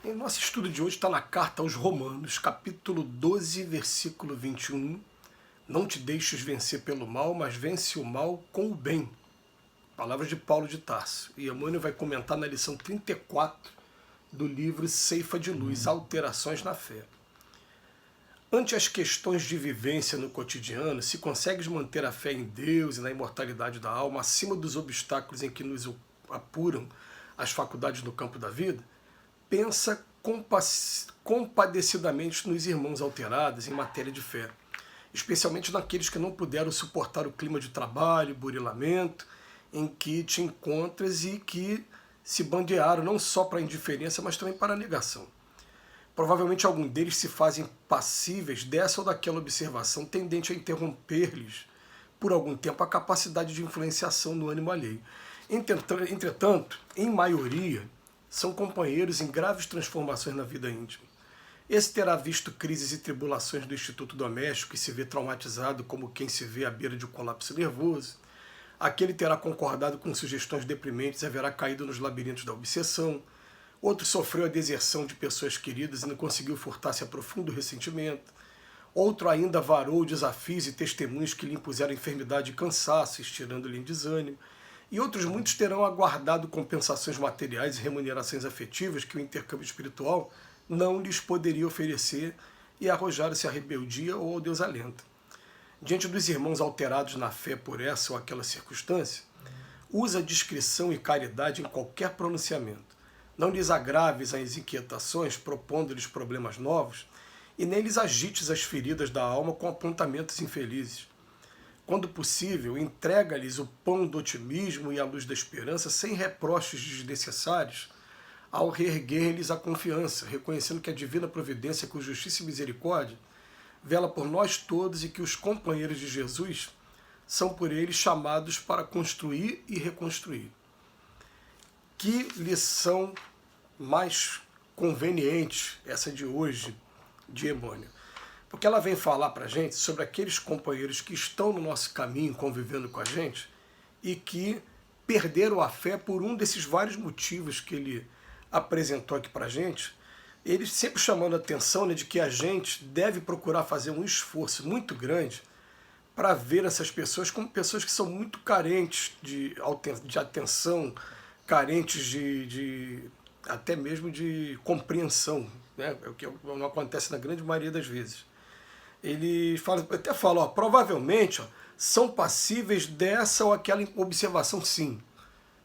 O nosso estudo de hoje está na carta aos Romanos, capítulo 12, versículo 21. Não te deixes vencer pelo mal, mas vence o mal com o bem. Palavras de Paulo de Tarso. E Emmanuel vai comentar na lição 34 do livro Ceifa de Luz, Alterações na Fé. Ante as questões de vivência no cotidiano, se consegues manter a fé em Deus e na imortalidade da alma acima dos obstáculos em que nos apuram as faculdades no campo da vida, pensa compadecidamente nos irmãos alterados em matéria de fé, especialmente naqueles que não puderam suportar o clima de trabalho, burilamento, em que te encontras e que se bandearam não só para a indiferença, mas também para a negação. Provavelmente algum deles se fazem passíveis dessa ou daquela observação tendente a interromper-lhes por algum tempo a capacidade de influenciação no ânimo alheio. Entretanto, em maioria, são companheiros em graves transformações na vida íntima. Esse terá visto crises e tribulações do instituto doméstico e se vê traumatizado como quem se vê à beira de um colapso nervoso. Aquele terá concordado com sugestões deprimentes e haverá caído nos labirintos da obsessão. Outro sofreu a deserção de pessoas queridas e não conseguiu furtar-se a profundo ressentimento. Outro ainda varou desafios e testemunhos que lhe impuseram enfermidade e cansaço, estirando-lhe em desânimo. E outros muitos terão aguardado compensações materiais e remunerações afetivas que o intercâmbio espiritual não lhes poderia oferecer e arrojaram-se à rebeldia ou ao desalento. Diante dos irmãos alterados na fé por essa ou aquela circunstância, usa discrição e caridade em qualquer pronunciamento. Não lhes agraves as inquietações propondo-lhes problemas novos e nem lhes agites as feridas da alma com apontamentos infelizes. Quando possível, entrega-lhes o pão do otimismo e a luz da esperança sem reproches desnecessários, ao reerguer-lhes a confiança, reconhecendo que a divina providência com justiça e misericórdia vela por nós todos e que os companheiros de Jesus são por ele chamados para construir e reconstruir. Que lição mais conveniente essa de hoje de Emmanuel. Porque ela vem falar para a gente sobre aqueles companheiros que estão no nosso caminho, convivendo com a gente, e que perderam a fé por um desses vários motivos que ele apresentou aqui para a gente. Ele sempre chamando a atenção, né, de que a gente deve procurar fazer um esforço muito grande para ver essas pessoas como pessoas que são muito carentes de atenção, carentes até mesmo de compreensão, né? É o que não acontece na grande maioria das vezes. Ele até fala, provavelmente são passíveis dessa ou aquela observação, sim.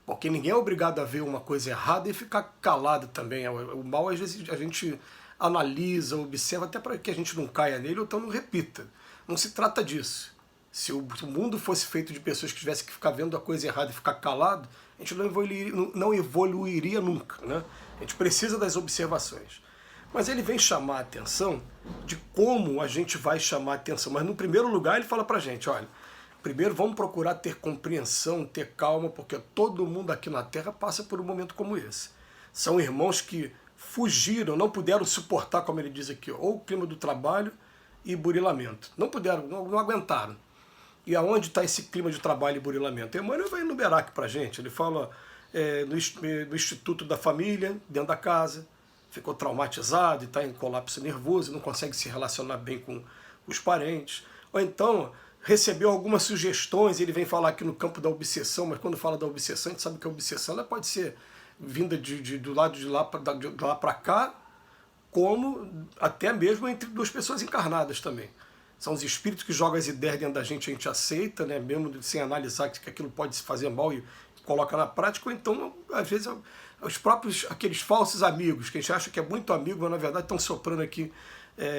Porque ninguém é obrigado a ver uma coisa errada e ficar calado também. O mal, às vezes, a gente analisa, observa, até para que a gente não caia nele ou então não repita. Não se trata disso. Se o mundo fosse feito de pessoas que tivessem que ficar vendo a coisa errada e ficar calado, a gente não evoluiria nunca, né? A gente precisa das observações. Mas ele vem chamar a atenção de como a gente vai chamar a atenção. Mas no primeiro lugar ele fala pra gente, olha, primeiro vamos procurar ter compreensão, ter calma, porque todo mundo aqui na Terra passa por um momento como esse. São irmãos que fugiram, não puderam suportar, como ele diz aqui, ou o clima do trabalho e burilamento. Não puderam, não aguentaram. E aonde está esse clima de trabalho e burilamento? Emmanuel vai enumerar aqui pra gente. Ele fala no Instituto da Família, dentro da casa, ficou traumatizado e está em colapso nervoso, não consegue se relacionar bem com os parentes. Ou então recebeu algumas sugestões, ele vem falar aqui no campo da obsessão, mas quando fala da obsessão, a gente sabe que a obsessão ela pode ser vinda do lado de lá para cá, como até mesmo entre duas pessoas encarnadas também. São os espíritos que jogam as ideias dentro da gente, a gente aceita, né, mesmo sem analisar que aquilo pode se fazer mal e coloca na prática, ou então, às vezes, os próprios, aqueles falsos amigos, que a gente acha que é muito amigo, mas na verdade estão soprando aqui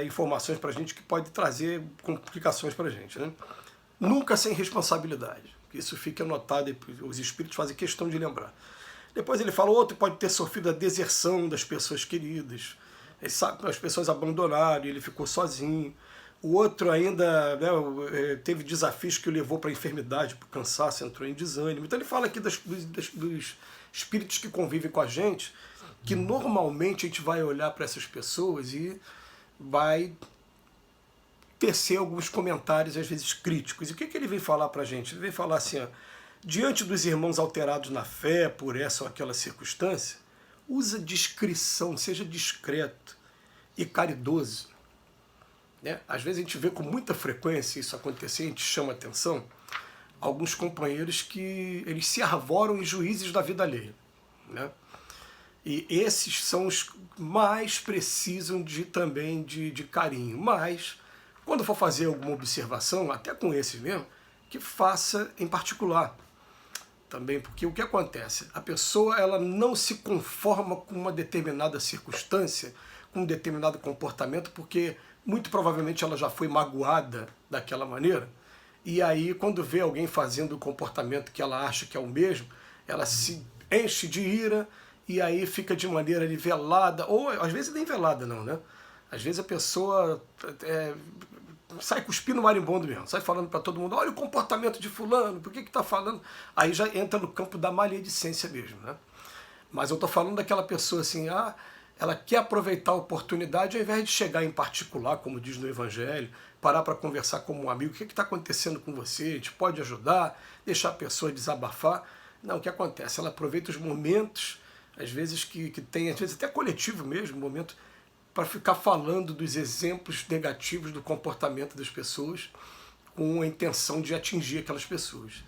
informações para a gente que pode trazer complicações para a gente, né? Nunca sem responsabilidade. Isso fica anotado e os espíritos fazem questão de lembrar. Depois ele fala, outro pode ter sofrido a deserção das pessoas queridas, ele sabe que as pessoas abandonaram e ele ficou sozinho. O outro ainda, né, teve desafios que o levou para a enfermidade, para o cansaço, entrou em desânimo. Então ele fala aqui dos espíritos que convivem com a gente, que normalmente a gente vai olhar para essas pessoas e vai tecer alguns comentários, às vezes críticos. E o que ele vem falar para a gente? Ele vem falar assim, ó, diante dos irmãos alterados na fé por essa ou aquela circunstância, usa discrição, seja discreto e caridoso. Né? Às vezes a gente vê com muita frequência isso acontecer, a gente chama atenção, alguns companheiros que eles se arvoram em juízes da vida alheia. Né? E esses são os que mais precisam também de carinho. Mas, quando for fazer alguma observação, até com esses mesmo, que faça em particular. Também, porque o que acontece? A pessoa ela não se conforma com uma determinada circunstância, com um determinado comportamento, porque muito provavelmente ela já foi magoada daquela maneira, e aí quando vê alguém fazendo o comportamento que ela acha que é o mesmo, ela se enche de ira, e aí fica de maneira ali velada, ou às vezes nem velada não, né? Às vezes a pessoa sai cuspindo marimbondo mesmo, sai falando para todo mundo, olha o comportamento de fulano, por que está falando? Aí já entra no campo da maledicência mesmo, né? Mas eu estou falando daquela pessoa assim, ela quer aproveitar a oportunidade, ao invés de chegar em particular, como diz no Evangelho, parar para conversar como um amigo, o que está acontecendo com você, a gente pode ajudar, deixar a pessoa desabafar. Não, o que acontece? Ela aproveita os momentos, às vezes que tem, às vezes até coletivo mesmo, momento para ficar falando dos exemplos negativos do comportamento das pessoas com a intenção de atingir aquelas pessoas.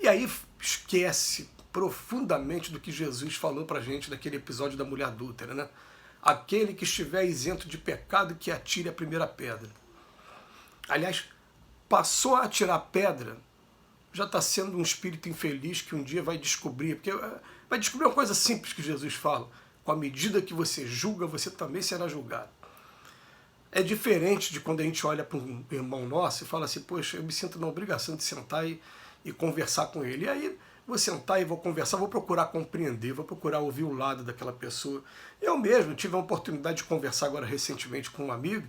E aí esquece profundamente do que Jesus falou para a gente naquele episódio da mulher adúltera, né? Aquele que estiver isento de pecado, que atire a primeira pedra. Aliás, passou a atirar pedra, já está sendo um espírito infeliz que um dia vai descobrir, porque vai descobrir uma coisa simples que Jesus fala, com a medida que você julga, você também será julgado. É diferente de quando a gente olha para um irmão nosso e fala assim, poxa, eu me sinto na obrigação de sentar e conversar com ele. E aí vou sentar e vou conversar, vou procurar compreender, vou procurar ouvir o lado daquela pessoa. Eu mesmo tive a oportunidade de conversar agora recentemente com uma amiga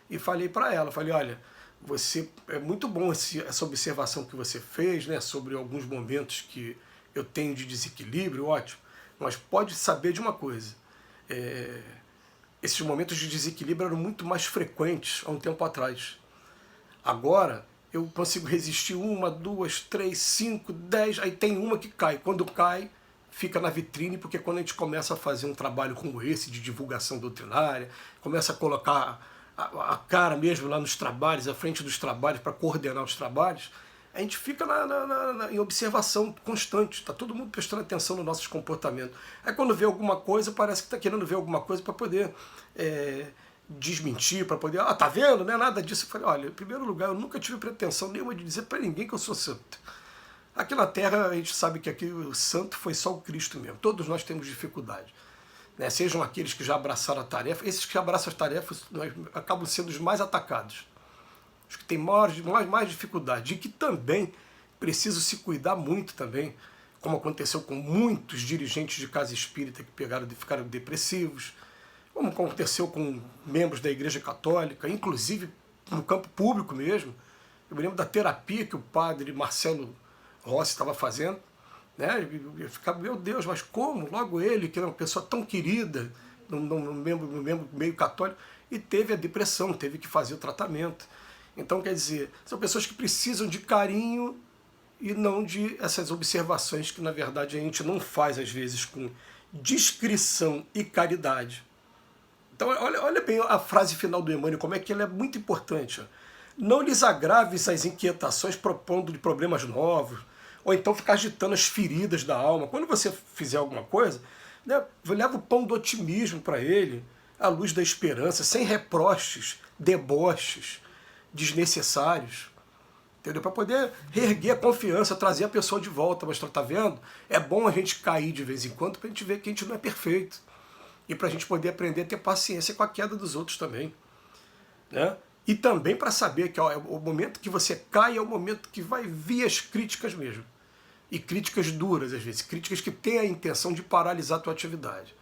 e falei para ela, falei, olha, você é muito bom essa observação que você fez, né, sobre alguns momentos que eu tenho de desequilíbrio, ótimo. Mas pode saber de uma coisa, esses momentos de desequilíbrio eram muito mais frequentes há um tempo atrás. Agora eu consigo resistir 1, 2, 3, 5, 10, aí tem uma que cai. Quando cai, fica na vitrine, porque quando a gente começa a fazer um trabalho como esse, de divulgação doutrinária, começa a colocar a cara mesmo lá nos trabalhos, à frente dos trabalhos, para coordenar os trabalhos, a gente fica em observação constante, está todo mundo prestando atenção nos nossos comportamentos. Aí quando vê alguma coisa, parece que está querendo ver alguma coisa para poder desmentir, para poder, tá vendo, não é nada disso. Eu falei, olha, em primeiro lugar, eu nunca tive pretensão nenhuma de dizer para ninguém que eu sou santo. Aqui na Terra, a gente sabe que aqui o santo foi só o Cristo mesmo, todos nós temos dificuldade. Né? Sejam aqueles que já abraçaram a tarefa, esses que abraçam as tarefas acabam sendo os mais atacados. Os que têm mais dificuldade e que também precisam se cuidar muito também, como aconteceu com muitos dirigentes de casa espírita que ficaram depressivos, como aconteceu com membros da Igreja Católica, inclusive no campo público mesmo. Eu me lembro da terapia que o padre Marcelo Rossi estava fazendo, né? Eu ficava, meu Deus, mas como? Logo ele, que era uma pessoa tão querida, no meio católico, e teve a depressão, teve que fazer o tratamento. Então, quer dizer, são pessoas que precisam de carinho e não de essas observações que, na verdade, a gente não faz, às vezes, com discrição e caridade. Então, olha bem a frase final do Emmanuel, como é que ela é muito importante. Ó. Não lhes agraves as inquietações propondo de problemas novos, ou então ficar agitando as feridas da alma. Quando você fizer alguma coisa, né, leva o pão do otimismo para ele, a luz da esperança, sem reproches, deboches desnecessários, entendeu? Para poder reerguer a confiança, trazer a pessoa de volta. Mas tá vendo? É bom a gente cair de vez em quando para a gente ver que a gente não é perfeito. E para a gente poder aprender a ter paciência com a queda dos outros também. Né? E também para saber que ó, o momento que você cai é o momento que vai vir as críticas mesmo. E críticas duras, às vezes. Críticas que têm a intenção de paralisar a tua atividade.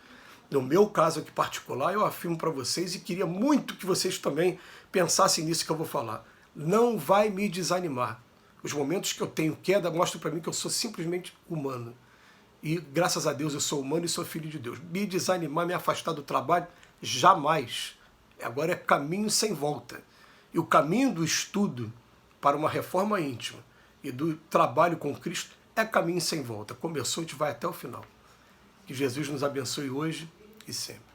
No meu caso aqui particular, eu afirmo para vocês e queria muito que vocês também pensassem nisso que eu vou falar. Não vai me desanimar. Os momentos que eu tenho queda mostram para mim que eu sou simplesmente humano. E graças a Deus eu sou humano e sou filho de Deus. Me desanimar, me afastar do trabalho, jamais. Agora é caminho sem volta. E o caminho do estudo para uma reforma íntima e do trabalho com Cristo é caminho sem volta. Começou e a gente vai até o final. Que Jesus nos abençoe hoje e sempre.